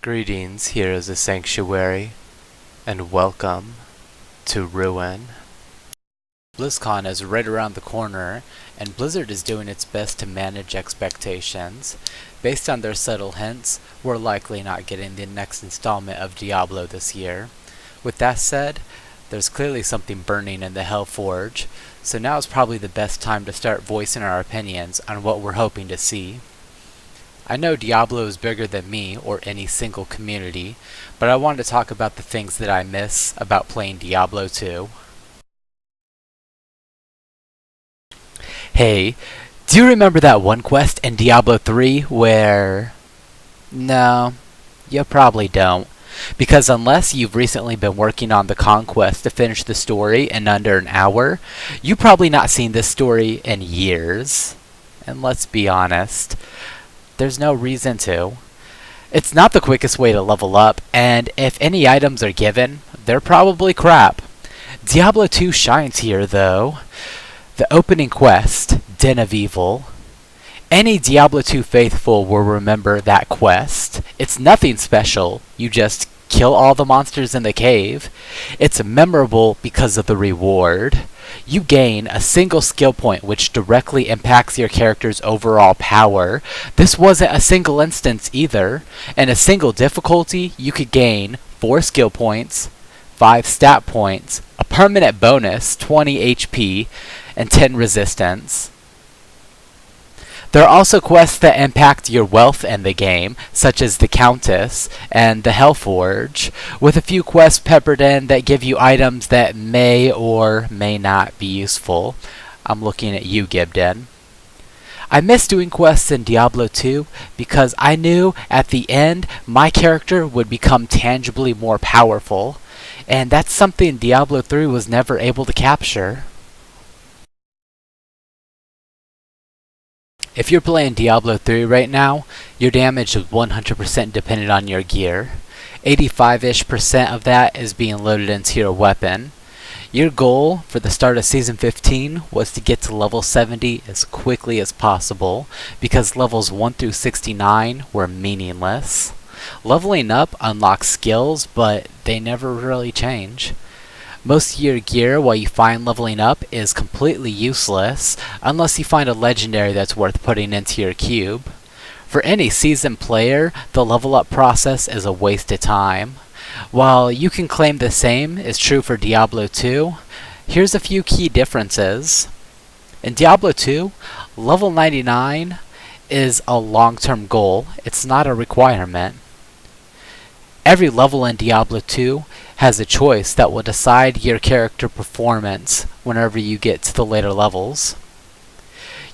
Greetings, here is a sanctuary, and welcome to Ruin. BlizzCon is right around the corner, and Blizzard is doing its best to manage expectations. Based on their subtle hints, we're likely not getting the next installment of Diablo this year. With that said, there's clearly something burning in the Hellforge, so now is probably the best time to start voicing our opinions on what we're hoping to see. I know Diablo is bigger than me or any single community, but I wanted to talk about the things that I miss about playing Diablo 2. Hey, do you remember that one quest in Diablo 3 where... No, you probably don't. Because unless you've recently been working on the conquest to finish the story in under an hour, you've probably not seen this story in years. And let's be honest, there's no reason to. It's not the quickest way to level up, and if any items are given, they're probably crap. Diablo 2 shines here, though. The opening quest, Den of Evil. Any Diablo 2 faithful will remember that quest. It's nothing special. You just kill all the monsters in the cave. It's memorable because of the reward. You gain a single skill point which directly impacts your character's overall power. This wasn't a single instance either. In a single difficulty, you could gain 4 skill points, 5 stat points, a permanent bonus, 20 HP, and 10 resistance. There are also quests that impact your wealth in the game, such as the Countess and the Hellforge, with a few quests peppered in that give you items that may or may not be useful. I'm looking at you, Gibden. I miss doing quests in Diablo 2 because I knew at the end my character would become tangibly more powerful, and that's something Diablo 3 was never able to capture. If you're playing Diablo 3 right now, your damage is 100% dependent on your gear. 85-ish% of that is being loaded into your weapon. Your goal for the start of Season 15 was to get to level 70 as quickly as possible, because levels 1 through 69 were meaningless. Leveling up unlocks skills, but they never really change. Most of your gear while you find leveling up is completely useless, unless you find a legendary that's worth putting into your cube. For any seasoned player, the level up process is a waste of time. While you can claim the same is true for Diablo 2, here's a few key differences. In Diablo 2, level 99 is a long-term goal, it's not a requirement. Every level in Diablo 2 has a choice that will decide your character performance whenever you get to the later levels.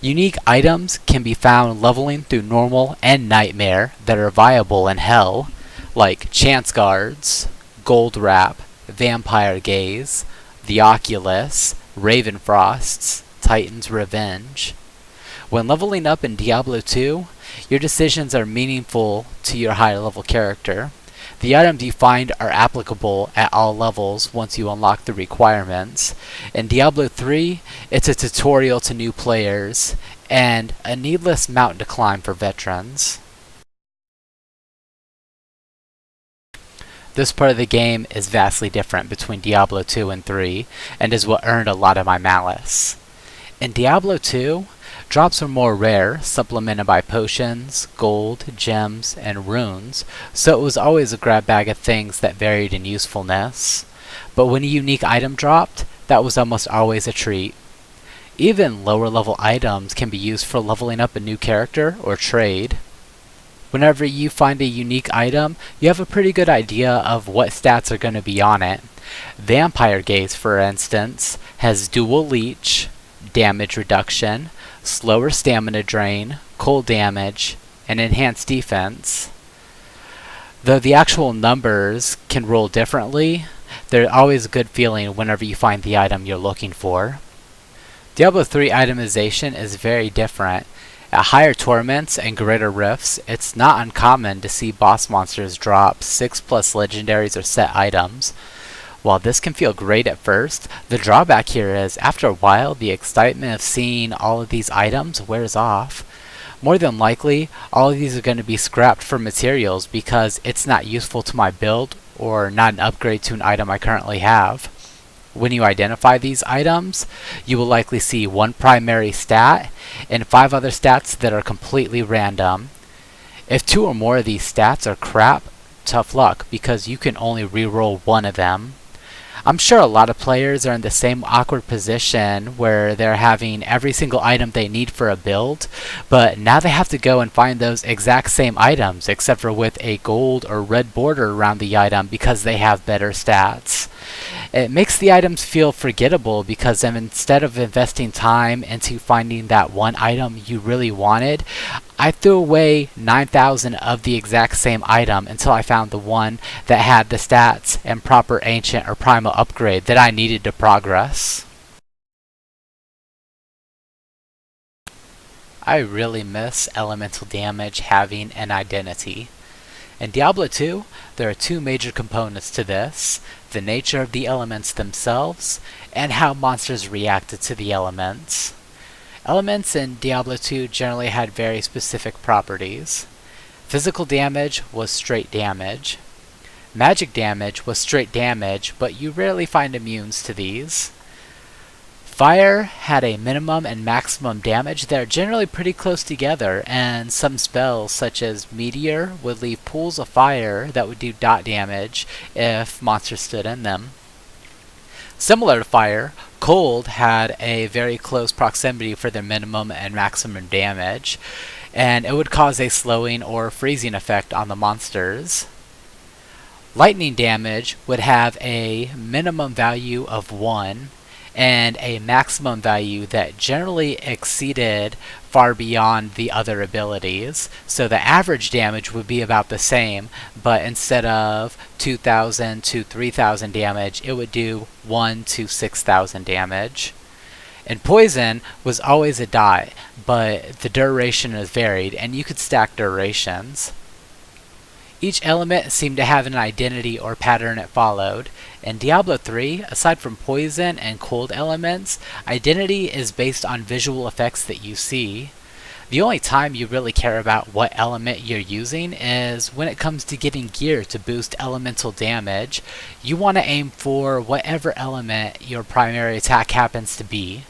Unique items can be found leveling through normal and nightmare that are viable in hell, like Chance Guards, Gold Wrap, Vampire Gaze, the Oculus, Ravenfrosts, Titan's Revenge. When leveling up in Diablo 2, your decisions are meaningful to your higher level character. The items you find are applicable at all levels once you unlock the requirements. In Diablo 3, it's a tutorial to new players, and a needless mountain to climb for veterans. This part of the game is vastly different between Diablo 2 and 3, and is what earned a lot of my malice. In Diablo 2, drops are more rare, supplemented by potions, gold, gems, and runes, so it was always a grab bag of things that varied in usefulness. But when a unique item dropped, that was almost always a treat. Even lower level items can be used for leveling up a new character or trade. Whenever you find a unique item, you have a pretty good idea of what stats are going to be on it. Vampire Gaze, for instance, has dual leech, damage reduction, slower stamina drain, cold damage, and enhanced defense. Though the actual numbers can roll differently, there's always a good feeling whenever you find the item you're looking for. Diablo 3 itemization is very different. At higher torments and greater rifts, it's not uncommon to see boss monsters drop 6+ legendaries or set items. While this can feel great at first, the drawback here is after a while the excitement of seeing all of these items wears off. More than likely, all of these are going to be scrapped for materials because it's not useful to my build or not an upgrade to an item I currently have. When you identify these items, you will likely see one primary stat and 5 other stats that are completely random. If 2 or more of these stats are crap, tough luck because you can only reroll one of them. I'm sure a lot of players are in the same awkward position where they're having every single item they need for a build, but now they have to go and find those exact same items except for with a gold or red border around the item because they have better stats. It makes the items feel forgettable because instead of investing time into finding that one item you really wanted, I threw away 9,000 of the exact same item until I found the one that had the stats and proper ancient or primal upgrade that I needed to progress. I really miss elemental damage having an identity. In Diablo II, there are 2 major components to this: the nature of the elements themselves, and how monsters reacted to the elements. Elements in Diablo II generally had very specific properties. Physical damage was straight damage. Magic damage was straight damage, but you rarely find immunes to these. Fire had a minimum and maximum damage that are generally pretty close together, and some spells such as Meteor would leave pools of fire that would do dot damage if monsters stood in them. Similar to fire, cold had a very close proximity for their minimum and maximum damage, and it would cause a slowing or freezing effect on the monsters. Lightning damage would have a minimum value of 1 and a maximum value that generally exceeded far beyond the other abilities. So the average damage would be about the same, but instead of 2,000 to 3,000 damage, it would do 1 to 6,000 damage. And poison was always a dot, but the duration is varied, and you could stack durations. Each element seemed to have an identity or pattern it followed. In Diablo III, aside from poison and cold elements, identity is based on visual effects that you see. The only time you really care about what element you're using is when it comes to getting gear to boost elemental damage. You want to aim for whatever element your primary attack happens to be.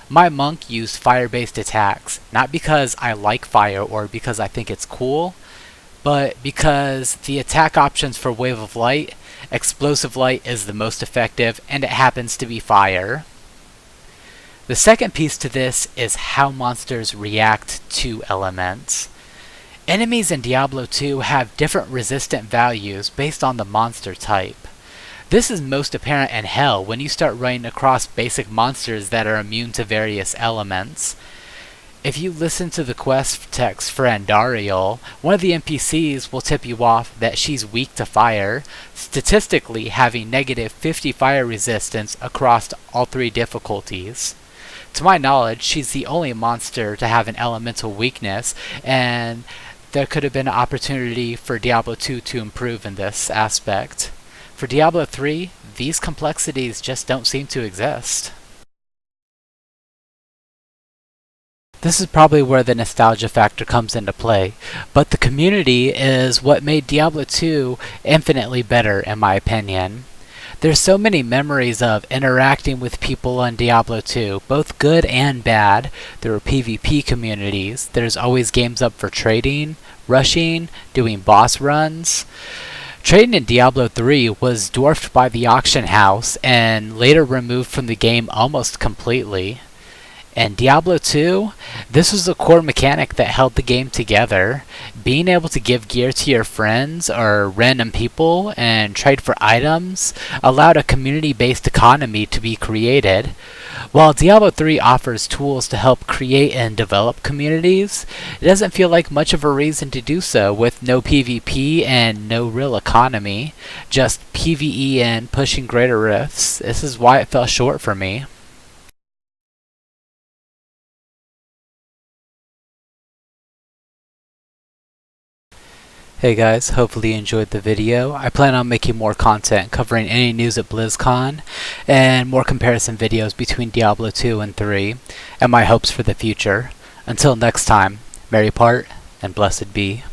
My monk used fire-based attacks, not because I like fire or because I think it's cool, but because the attack options for Wave of Light, Explosive Light is the most effective, and it happens to be fire. The second piece to this is how monsters react to elements. Enemies in Diablo II have different resistant values based on the monster type. This is most apparent in Hell when you start running across basic monsters that are immune to various elements. If you listen to the quest text for Andariel, one of the NPCs will tip you off that she's weak to fire, statistically having negative 50 fire resistance across all 3 difficulties. To my knowledge, she's the only monster to have an elemental weakness, and there could have been an opportunity for Diablo II to improve in this aspect. For Diablo III, these complexities just don't seem to exist. This is probably where the nostalgia factor comes into play, but the community is what made Diablo II infinitely better in my opinion. There's so many memories of interacting with people on Diablo 2, both good and bad. There were PvP communities, there's always games up for trading, rushing, doing boss runs. Trading in Diablo 3 was dwarfed by the auction house and later removed from the game almost completely. In Diablo 2, this was a core mechanic that held the game together. Being able to give gear to your friends or random people and trade for items allowed a community-based economy to be created. While Diablo 3 offers tools to help create and develop communities, it doesn't feel like much of a reason to do so with no PvP and no real economy, just PvE and pushing greater rifts. This is why it fell short for me. Hey guys, hopefully you enjoyed the video. I plan on making more content covering any news at BlizzCon and more comparison videos between Diablo 2 and 3 and my hopes for the future. Until next time, merry part and blessed be.